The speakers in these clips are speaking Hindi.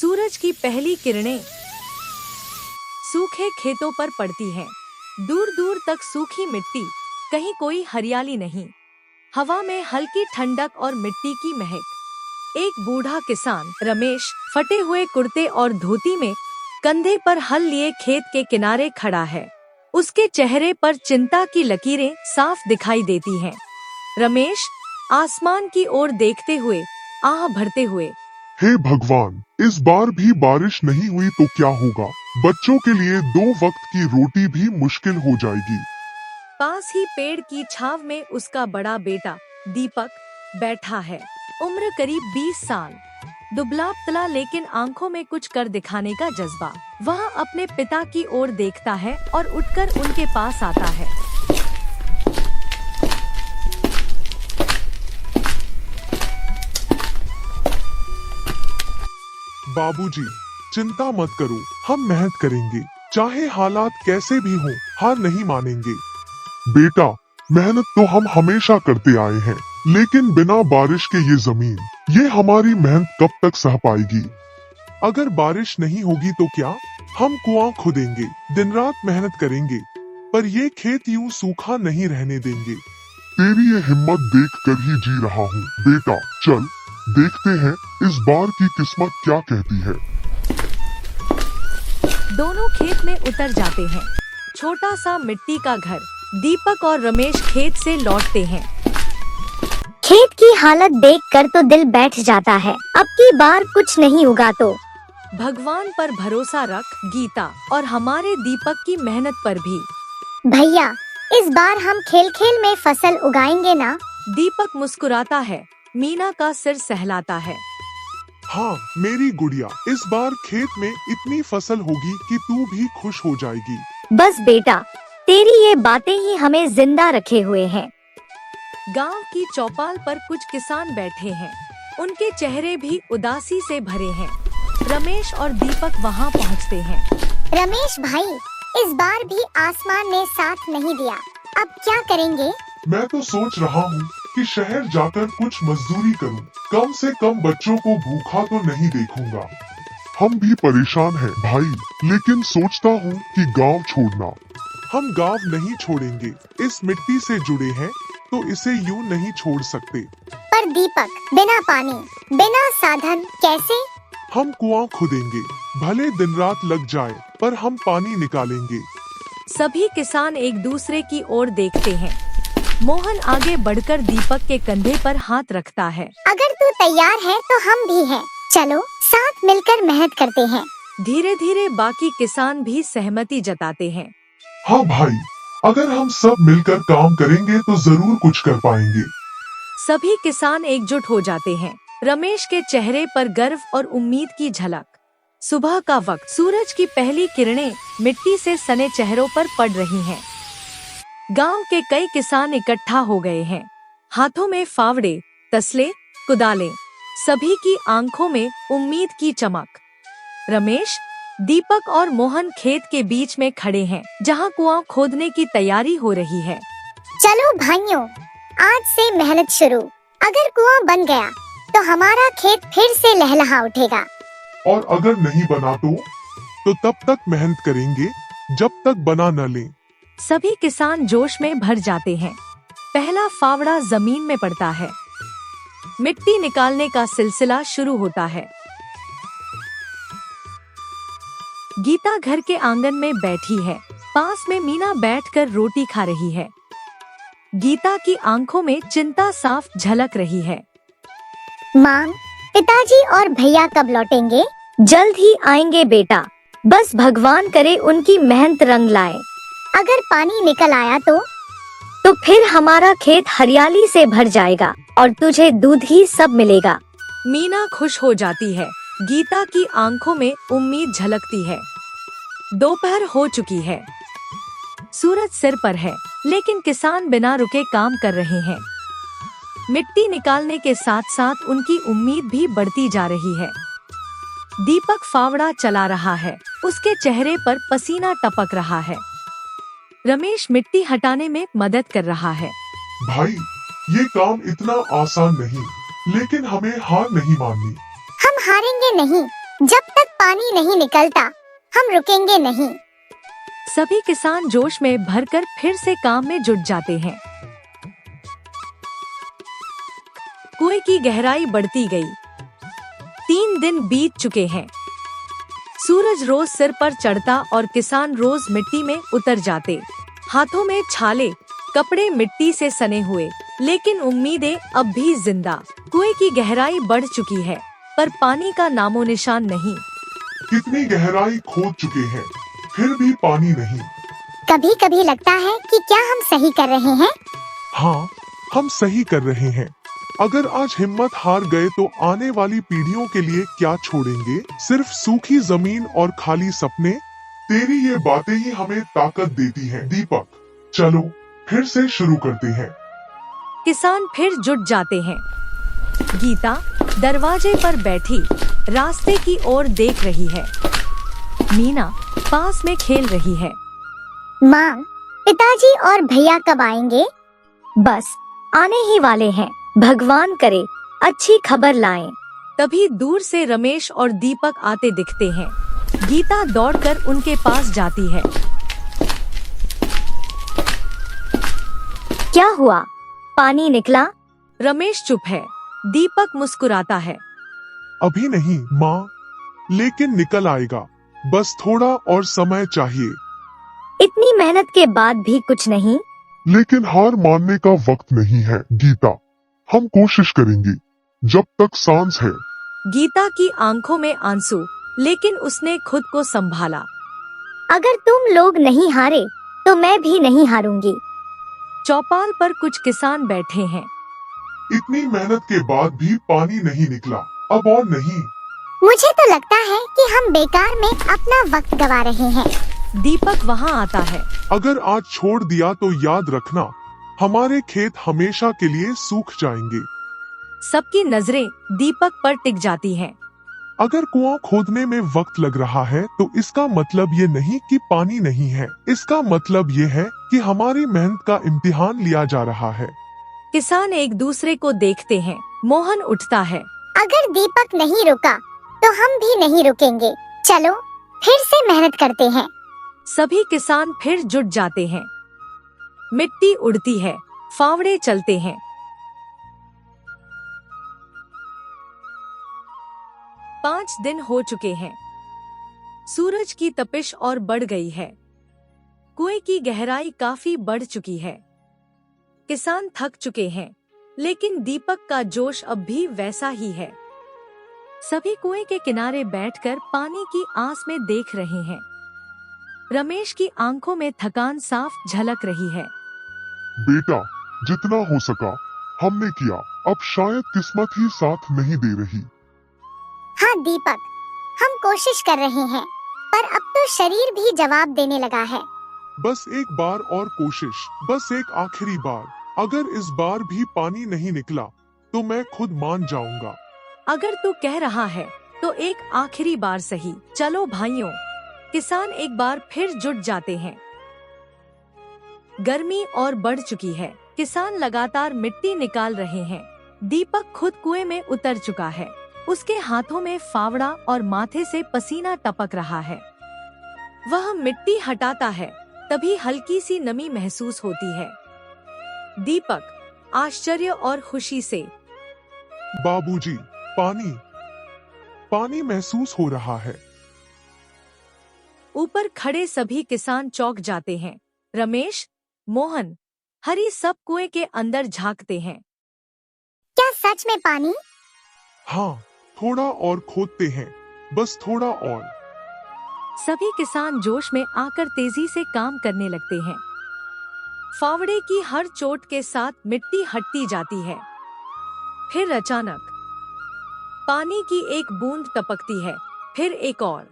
सूरज की पहली किरणें सूखे खेतों पर पड़ती हैं। दूर दूर तक सूखी मिट्टी, कहीं कोई हरियाली नहीं। हवा में हल्की ठंडक और मिट्टी की महक। एक बूढ़ा किसान रमेश फटे हुए कुर्ते और धोती में कंधे पर हल लिए खेत के किनारे खड़ा है। उसके चेहरे पर चिंता की लकीरें साफ दिखाई देती हैं। रमेश आसमान की ओर देखते हुए आह भरते हुए, हे भगवान, इस बार भी बारिश नहीं हुई तो क्या होगा? बच्चों के लिए 2 वक्त की रोटी भी मुश्किल हो जाएगी। पास ही पेड़ की छाव में उसका बड़ा बेटा दीपक बैठा है। उम्र करीब 20 साल। दुबला पतला लेकिन आंखों में कुछ कर दिखाने का जज्बा। वह अपने पिता की ओर देखता है और उठकर उनके पास आता है। बाबूजी, चिंता मत करो, हम मेहनत करेंगे। चाहे हालात कैसे भी हों, हार नहीं मानेंगे। बेटा, मेहनत तो हम हमेशा करते आए हैं, लेकिन बिना बारिश के ये जमीन, ये हमारी मेहनत कब तक सह पाएगी? अगर बारिश नहीं होगी तो क्या? हम कुआं खोदेंगे, दिन रात मेहनत करेंगे, पर ये खेत यूं सूखा नहीं रहने देंगे। तेरी ये हिम्मत देखकर ही जी रहा हूँ। बेटा, चल देखते हैं इस बार की किस्मत क्या कहती है। दोनों खेत में उतर जाते हैं। छोटा सा मिट्टी का घर। दीपक और रमेश खेत से लौटते हैं। खेत की हालत देखकर तो दिल बैठ जाता है। अब की बार कुछ नहीं उगा तो भगवान पर भरोसा रख गीता, और हमारे दीपक की मेहनत पर भी। भैया, इस बार हम खेल खेल में फसल उगाएंगे ना? दीपक मुस्कुराता है। मीना का सिर सहलाता है। हाँ मेरी गुड़िया, इस बार खेत में इतनी फसल होगी कि तू भी खुश हो जाएगी। बस बेटा, तेरी ये बातें ही हमें जिंदा रखे हुए हैं। गांव की चौपाल पर कुछ किसान बैठे हैं। उनके चेहरे भी उदासी से भरे हैं। रमेश और दीपक वहां पहुंचते हैं। रमेश भाई, इस बार भी आसमान ने साथ नहीं दिया। अब क्या करेंगे? मैं तो सोच रहा हूँ कि शहर जाकर कुछ मजदूरी करूँ। कम से कम बच्चों को भूखा तो नहीं देखूंगा। हम भी परेशान हैं भाई, लेकिन सोचता हूँ कि गांव छोड़ना। हम गांव नहीं छोड़ेंगे। इस मिट्टी से जुड़े हैं तो इसे यूं नहीं छोड़ सकते। पर दीपक, बिना पानी, बिना साधन कैसे? हम कुआं खोदेंगे, भले दिन रात लग जाए, पर हम पानी निकालेंगे। सभी किसान एक दूसरे की ओर देखते हैं। मोहन आगे बढ़कर दीपक के कंधे पर हाथ रखता है। अगर तू तैयार है तो हम भी हैं। चलो साथ मिलकर मेहनत करते हैं। धीरे धीरे बाकी किसान भी सहमति जताते हैं। हाँ भाई, अगर हम सब मिलकर काम करेंगे तो जरूर कुछ कर पाएंगे। सभी किसान एकजुट हो जाते हैं। रमेश के चेहरे पर गर्व और उम्मीद की झलक। सुबह का वक्त। सूरज की पहली किरणें मिट्टी से सने चेहरों पर पड़ रही हैं। गांव के कई किसान इकट्ठा हो गए हैं। हाथों में फावड़े, तसले, कुदालें। सभी की आंखों में उम्मीद की चमक। रमेश, दीपक और मोहन खेत के बीच में खड़े हैं, जहां कुआं खोदने की तैयारी हो रही है। चलो भाइयों, आज से मेहनत शुरू। अगर कुआं बन गया तो हमारा खेत फिर से लहलहा उठेगा। और अगर नहीं बना तो तब तक मेहनत करेंगे जब तक बना न लें। सभी किसान जोश में भर जाते हैं। पहला फावड़ा जमीन में पड़ता है। मिट्टी निकालने का सिलसिला शुरू होता है। गीता घर के आंगन में बैठी है। पास में मीना बैठकर रोटी खा रही है। गीता की आंखों में चिंता साफ झलक रही है। माँ, पिताजी और भैया कब लौटेंगे? जल्द ही आएंगे बेटा। बस भगवान करे उनकी मेहनत रंग लाए। अगर पानी निकल आया तो फिर हमारा खेत हरियाली से भर जाएगा और तुझे दूध ही सब मिलेगा। मीना खुश हो जाती है। गीता की आंखों में उम्मीद झलकती है। दोपहर हो चुकी है। सूरज सिर पर है, लेकिन किसान बिना रुके काम कर रहे हैं। मिट्टी निकालने के साथ साथ उनकी उम्मीद भी बढ़ती जा रही है। दीपक फावड़ा चला रहा है। उसके चेहरे पर पसीना टपक रहा है। रमेश मिट्टी हटाने में मदद कर रहा है। भाई, ये काम इतना आसान नहीं, लेकिन हमें हार नहीं माननी। हम हारेंगे नहीं, जब तक पानी नहीं निकलता हम रुकेंगे नहीं। सभी किसान जोश में भरकर फिर से काम में जुट जाते हैं। कुएं की गहराई बढ़ती गई। 3 दिन बीत चुके हैं। सूरज रोज सिर पर चढ़ता और किसान रोज मिट्टी में उतर जाते। हाथों में छाले, कपड़े मिट्टी से सने हुए, लेकिन उम्मीदें अब भी जिंदा। कुएं की गहराई बढ़ चुकी है, पर पानी का नामो निशान नहीं। कितनी गहराई खोद चुके हैं, फिर भी पानी नहीं। कभी कभी लगता है कि क्या हम सही कर रहे हैं। हाँ, हम सही कर रहे हैं। अगर आज हिम्मत हार गए तो आने वाली पीढ़ियों के लिए क्या छोड़ेंगे? सिर्फ सूखी जमीन और खाली सपने। तेरी ये बातें ही हमें ताकत देती हैं। दीपक, चलो फिर से शुरू करते हैं। किसान फिर जुट जाते हैं। गीता दरवाजे पर बैठी रास्ते की ओर देख रही है। मीना पास में खेल रही है। माँ, पिताजी और भैया कब आएंगे? बस आने ही वाले हैं। भगवान करे अच्छी खबर लाएं। तभी दूर से रमेश और दीपक आते दिखते हैं। गीता दौड़कर उनके पास जाती है। क्या हुआ, पानी निकला? रमेश चुप है। दीपक मुस्कुराता है। अभी नहीं माँ, लेकिन निकल आएगा। बस थोड़ा और समय चाहिए। इतनी मेहनत के बाद भी कुछ नहीं? लेकिन हार मानने का वक्त नहीं है गीता। हम कोशिश करेंगे जब तक सांस है। गीता की आंखों में आंसू, लेकिन उसने खुद को संभाला। अगर तुम लोग नहीं हारे तो मैं भी नहीं हारूंगी। चौपाल पर कुछ किसान बैठे हैं। इतनी मेहनत के बाद भी पानी नहीं निकला, अब और नहीं। मुझे तो लगता है कि हम बेकार में अपना वक्त गवा रहे हैं। दीपक वहाँ आता है। अगर आज छोड़ दिया तो याद रखना, हमारे खेत हमेशा के लिए सूख जाएंगे। सबकी नजरें दीपक पर टिक जाती हैं। अगर कुआं खोदने में वक्त लग रहा है तो इसका मतलब ये नहीं कि पानी नहीं है। इसका मतलब ये है कि हमारी मेहनत का इम्तिहान लिया जा रहा है। किसान एक दूसरे को देखते हैं। मोहन उठता है। अगर दीपक नहीं रुका तो हम भी नहीं रुकेंगे। चलो फिर से मेहनत करते हैं। सभी किसान फिर जुट जाते हैं। मिट्टी उड़ती है, फावड़े चलते हैं। पाँच दिन हो चुके हैं। सूरज की तपिश और बढ़ गई है। कुएं की गहराई काफी बढ़ चुकी है। किसान थक चुके हैं, लेकिन दीपक का जोश अब भी वैसा ही है। सभी कुएं के किनारे बैठकर पानी की आस में देख रहे हैं। रमेश की आंखों में थकान साफ झलक रही है। बेटा, जितना हो सका हमने किया। अब शायद किस्मत ही साथ नहीं दे रही। हाँ दीपक, हम कोशिश कर रहे हैं, पर अब तो शरीर भी जवाब देने लगा है। बस एक बार और कोशिश, बस एक आखिरी बार। अगर इस बार भी पानी नहीं निकला तो मैं खुद मान जाऊंगा। अगर तू कह रहा है तो एक आखिरी बार सही। चलो भाइयों। किसान एक बार फिर जुट जाते हैं। गर्मी और बढ़ चुकी है। किसान लगातार मिट्टी निकाल रहे हैं। दीपक खुद कुएं में उतर चुका है। उसके हाथों में फावड़ा और माथे से पसीना टपक रहा है। वह मिट्टी हटाता है, तभी हल्की सी नमी महसूस होती है। दीपक आश्चर्य और खुशी से, बाबूजी, पानी पानी महसूस हो रहा है। ऊपर खड़े सभी किसान चौंक जाते हैं। रमेश, मोहन, हरी सब कुएं के अंदर झांकते हैं। क्या सच में पानी? हाँ, थोड़ा और खोदते हैं, बस थोड़ा और। सभी किसान जोश में आकर तेजी से काम करने लगते हैं। फावड़े की हर चोट के साथ मिट्टी हटती जाती है। फिर अचानक पानी की एक बूंद टपकती है, फिर एक और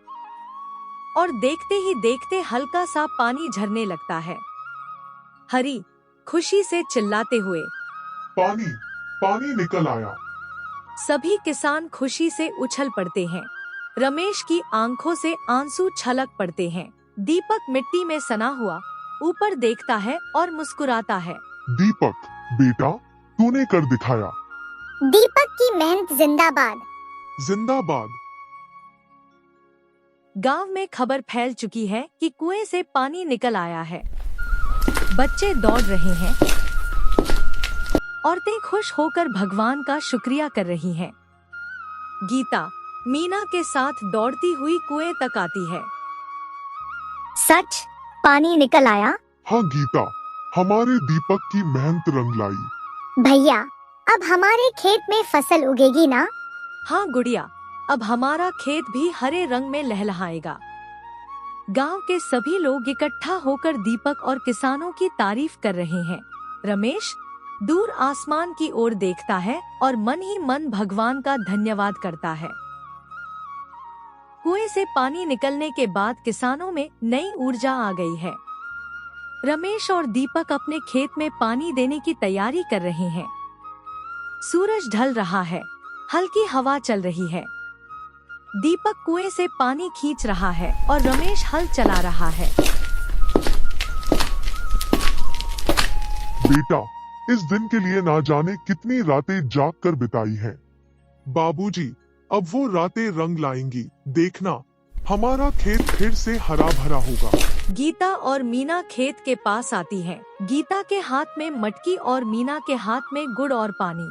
देखते ही देखते हल्का सा पानी झरने लगता है। हरी खुशी से चिल्लाते हुए, पानी पानी निकल आया। सभी किसान खुशी से उछल पड़ते हैं। रमेश की आंखों से आंसू छलक पड़ते हैं। दीपक मिट्टी में सना हुआ ऊपर देखता है और मुस्कुराता है। दीपक बेटा, तूने कर दिखाया। दीपक की मेहनत जिंदाबाद। जिंदाबाद। गांव में खबर फैल चुकी है कि कुएं से पानी निकल आया है। बच्चे दौड़ रहे हैं, औरतें खुश होकर भगवान का शुक्रिया कर रही हैं। गीता मीना के साथ दौड़ती हुई कुएं तक आती है। सच पानी निकल आया? हाँ गीता, हमारे दीपक की मेहनत रंग लाई। भैया अब हमारे खेत में फसल उगेगी ना? हाँ गुड़िया, अब हमारा खेत भी हरे रंग में लहलहाएगा। गांव के सभी लोग इकट्ठा होकर दीपक और किसानों की तारीफ कर रहे हैं। रमेश दूर आसमान की ओर देखता है और मन ही मन भगवान का धन्यवाद करता है। कुएं से पानी निकलने के बाद किसानों में नई ऊर्जा आ गई है। रमेश और दीपक अपने खेत में पानी देने की तैयारी कर रहे हैं। सूरज ढल रहा है, हल्की हवा चल रही है। दीपक कुएं से पानी खींच रहा है और रमेश हल चला रहा है। बेटा, इस दिन के लिए ना जाने कितनी रातें जाग कर बिताई हैं। बाबूजी, अब वो रातें रंग लाएंगी। देखना, हमारा खेत फिर से हरा भरा होगा। गीता और मीना खेत के पास आती हैं। गीता के हाथ में मटकी और मीना के हाथ में गुड़ और पानी।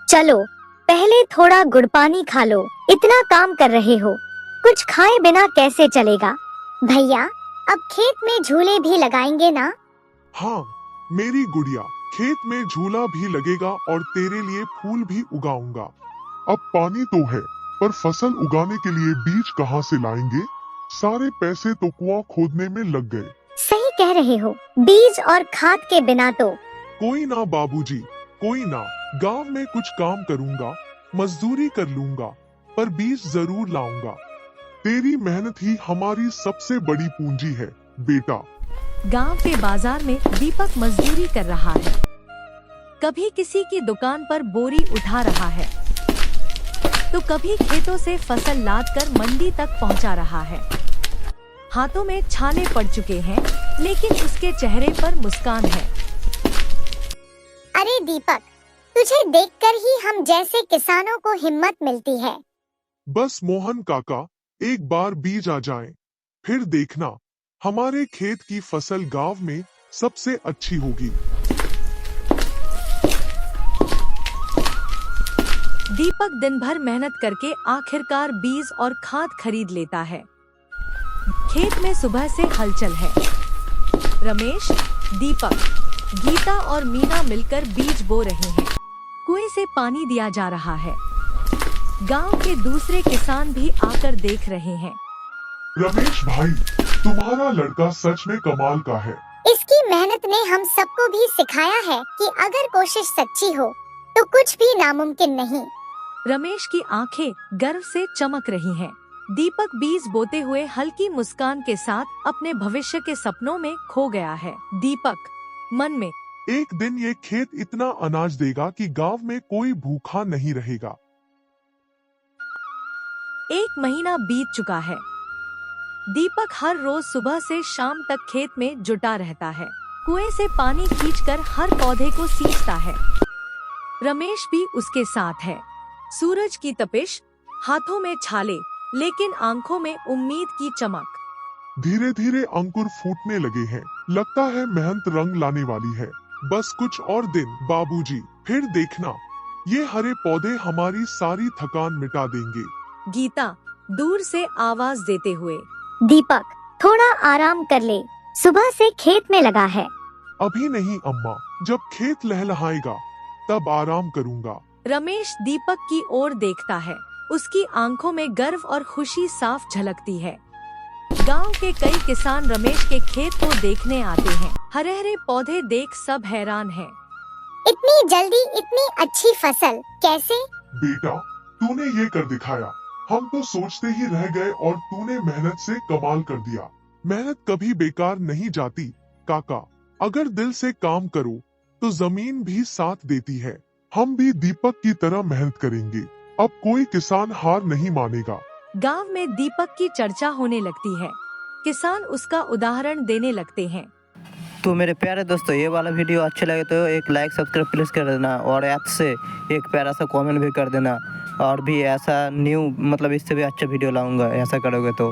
चलो पहले थोड़ा गुड़ पानी खा लो, इतना काम कर रहे हो, कुछ खाए बिना कैसे चलेगा? भैया अब खेत में झूले भी लगाएंगे ना? हाँ मेरी गुड़िया, खेत में झूला भी लगेगा और तेरे लिए फूल भी उगाऊंगा। अब पानी तो है, पर फसल उगाने के लिए बीज कहाँ से लाएंगे? सारे पैसे तो कुआं खोदने में लग गए। सही कह रहे हो, बीज और खाद के बिना तो। कोई ना बाबूजी, कोई ना, गांव में कुछ काम करूंगा, मजदूरी कर लूंगा, पर बीज जरूर लाऊंगा। तेरी मेहनत ही हमारी सबसे बड़ी पूंजी है बेटा। गांव के बाजार में दीपक मजदूरी कर रहा है। कभी किसी की दुकान पर बोरी उठा रहा है, तो कभी खेतों से फसल लाद कर मंडी तक पहुंचा रहा है। हाथों में छाले पड़ चुके हैं, लेकिन उसके चेहरे पर मुस्कान है। अरे दीपक, तुझे देखकर ही हम जैसे किसानों को हिम्मत मिलती है। बस मोहन काका एक बार बीज आ जाएं, फिर देखना हमारे खेत की फसल गांव में सबसे अच्छी होगी। दीपक दिन भर मेहनत करके आखिरकार बीज और खाद खरीद लेता है। खेत में सुबह से हलचल है। रमेश, दीपक, गीता और मीना मिलकर बीज बो रहे हैं। कुएं से पानी दिया जा रहा है। गांव के दूसरे किसान भी आकर देख रहे हैं। रमेश भाई, तुम्हारा लड़का सच में कमाल का है। इसकी मेहनत ने हम सबको भी सिखाया है कि अगर कोशिश सच्ची हो तो कुछ भी नामुमकिन नहीं। रमेश की आंखें गर्व से चमक रही हैं। दीपक बीज बोते हुए हल्की मुस्कान के साथ अपने भविष्य के सपनों में खो गया है। दीपक मन में, एक दिन ये खेत इतना अनाज देगा कि गांव में कोई भूखा नहीं रहेगा। एक महीना बीत चुका है। दीपक हर रोज सुबह से शाम तक खेत में जुटा रहता है। कुएं से पानी खींचकर हर पौधे को सींचता है। रमेश भी उसके साथ है। सूरज की तपिश, हाथों में छाले, लेकिन आंखों में उम्मीद की चमक। धीरे धीरे अंकुर फूटने लगे हैं। लगता है मेहनत रंग लाने वाली है। बस कुछ और दिन बाबूजी, फिर देखना ये हरे पौधे हमारी सारी थकान मिटा देंगे। गीता दूर से आवाज देते हुए, दीपक थोड़ा आराम कर ले, सुबह से खेत में लगा है। अभी नहीं अम्मा, जब खेत लहलहाएगा तब आराम करूंगा। रमेश दीपक की ओर देखता है। उसकी आंखों में गर्व और खुशी साफ झलकती है। गांव के कई किसान रमेश के खेत को देखने आते हैं। हरे हरे पौधे देख सब हैरान हैं। इतनी जल्दी इतनी अच्छी फसल कैसे? बेटा, तूने ये कर दिखाया। हम तो सोचते ही रह गए और तूने मेहनत से कमाल कर दिया। मेहनत कभी बेकार नहीं जाती काका। अगर दिल से काम करो तो जमीन भी साथ देती है। हम भी दीपक की तरह मेहनत करेंगे। अब कोई किसान हार नहीं मानेगा। गांव में दीपक की चर्चा होने लगती है। किसान उसका उदाहरण देने लगते हैं। तो मेरे प्यारे दोस्तों, ये वाला वीडियो अच्छा लगे तो एक लाइक सब्सक्राइब प्लीज़ कर देना और ऐप से एक प्यारा सा कमेंट भी कर देना। और भी ऐसा न्यू मतलब इससे भी अच्छा वीडियो लाऊंगा ऐसा करोगे तो।